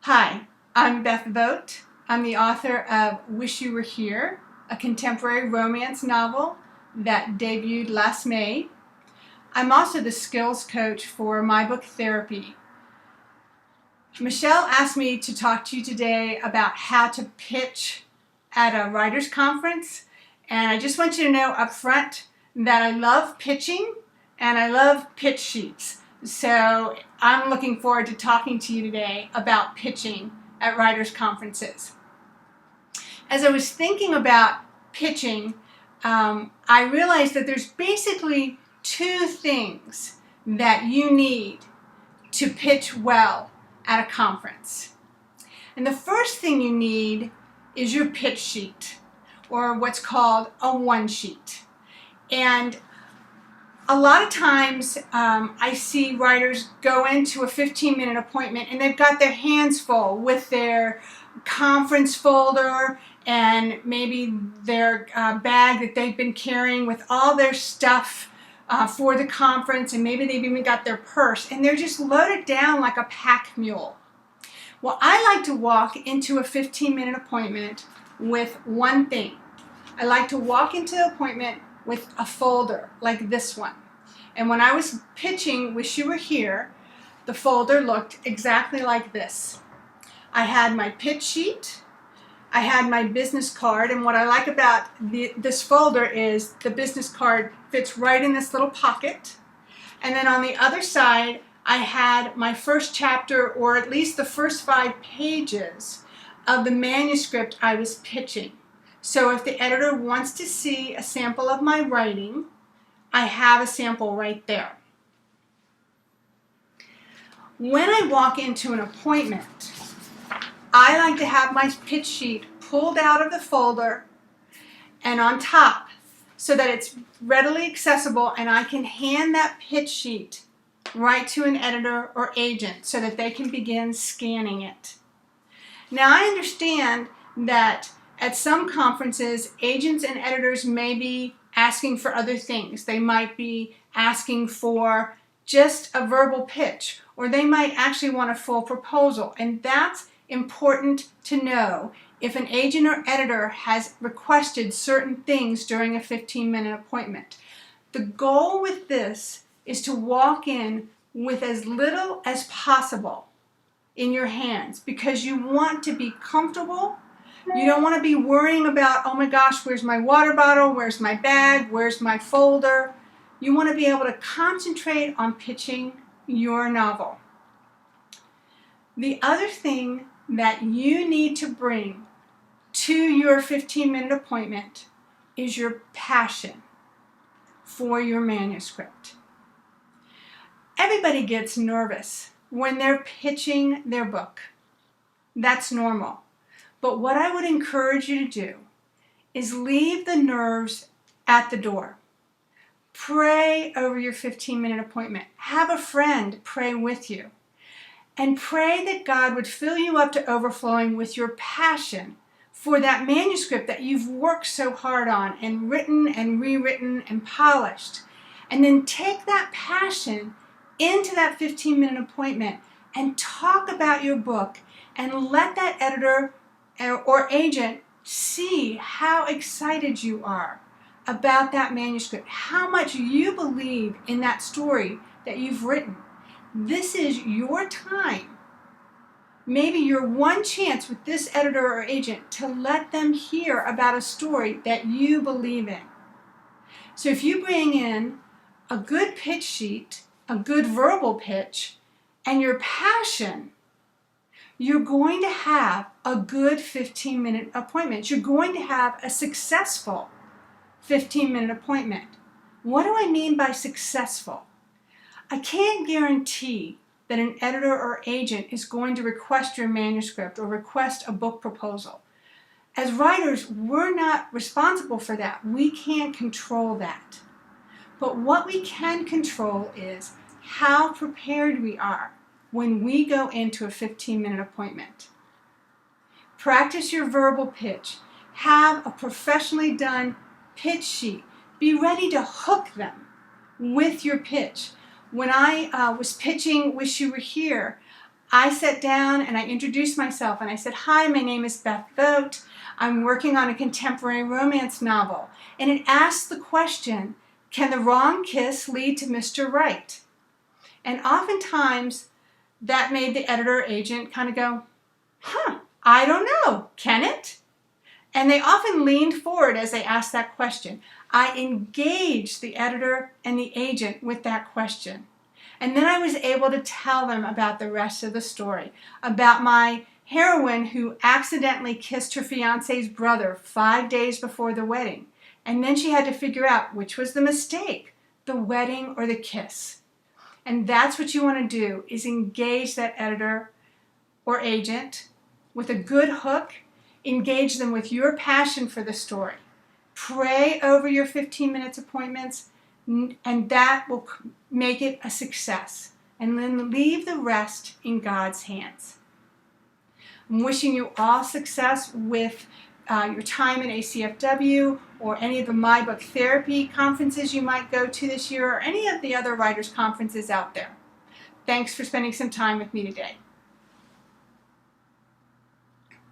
Hi, I'm Beth Vogt. I'm the author of Wish You Were Here, a contemporary romance novel that debuted last May. I'm also the skills coach for My Book Therapy. Michelle asked me to talk to you today about how to pitch at a writer's conference, and I just want you to know up front that I love pitching and I love pitch sheets. So I'm looking forward to talking to you today about pitching at writers' conferences. As I was thinking about pitching, I realized that there's basically two things that you need to pitch well at a conference. And the first thing you need is your pitch sheet, or what's called a one sheet. And a lot of times I see writers go into a 15-minute appointment and they've got their hands full with their conference folder and maybe their bag that they've been carrying with all their stuff for the conference, and maybe they've even got their purse, and they're just loaded down like a pack mule. Well, I like to walk into a 15-minute appointment with one thing. I like to walk into the appointment with a folder like this one. And when I was pitching Wish You Were Here, the folder looked exactly like this. I had my pitch sheet, I had my business card, and what I like about this folder is the business card fits right in this little pocket. And then on the other side, I had my first chapter, or at least the first 5 pages of the manuscript I was pitching. So if the editor wants to see a sample of my writing, I have a sample right there. When I walk into an appointment, I like to have my pitch sheet pulled out of the folder and on top so that it's readily accessible, and I can hand that pitch sheet right to an editor or agent so that they can begin scanning it. Now, I understand that at some conferences, agents and editors may be asking for other things. They might be asking for just a verbal pitch, or they might actually want a full proposal, and that's important to know if an agent or editor has requested certain things during a 15-minute appointment. The goal with this is to walk in with as little as possible in your hands, because you want to be comfortable. You don't want to be worrying about, oh my gosh, where's my water bottle, where's my bag, where's my folder. You want to be able to concentrate on pitching your novel. The other thing that you need to bring to your 15-minute appointment is your passion for your manuscript. Everybody gets nervous when they're pitching their book. That's normal. But what I would encourage you to do is leave the nerves at the door. Pray over your 15-minute appointment. Have a friend pray with you. And pray that God would fill you up to overflowing with your passion for that manuscript that you've worked so hard on and written and rewritten and polished. And then take that passion into that 15-minute appointment and talk about your book, and let that editor or agent see how excited you are about that manuscript, how much you believe in that story that you've written. This is your time, maybe your one chance with this editor or agent to let them hear about a story that you believe in. So if you bring in a good pitch sheet, a good verbal pitch, and your passion, you're going to have a good 15-minute appointment. You're going to have a successful 15-minute appointment. What do I mean by successful? I can't guarantee that an editor or agent is going to request your manuscript or request a book proposal. As writers, we're not responsible for that. We can't control that. But what we can control is how prepared we are when we go into a 15-minute appointment. Practice your verbal pitch. Have a professionally done pitch sheet. Be ready to hook them with your pitch. When I was pitching Wish You Were Here, I sat down and I introduced myself and I said, "Hi, my name is Beth Vogt. I'm working on a contemporary romance novel." And it asked the question, can the wrong kiss lead to Mr. Right? And oftentimes that made the editor agent kind of go, I don't know, can it? And they often leaned forward as they asked that question. I engaged the editor and the agent with that question. And then I was able to tell them about the rest of the story, about my heroine who accidentally kissed her fiance's brother 5 days before the wedding. And then she had to figure out which was the mistake, the wedding or the kiss. And that's what you want to do, is engage that editor or agent with a good hook. Engage them with your passion for the story. Pray over your 15 minutes appointments, and that will make it a success. And then leave the rest in God's hands. I'm wishing you all success with your time in ACFW or any of the My Book Therapy conferences you might go to this year, or any of the other writers' conferences out there. Thanks for spending some time with me today.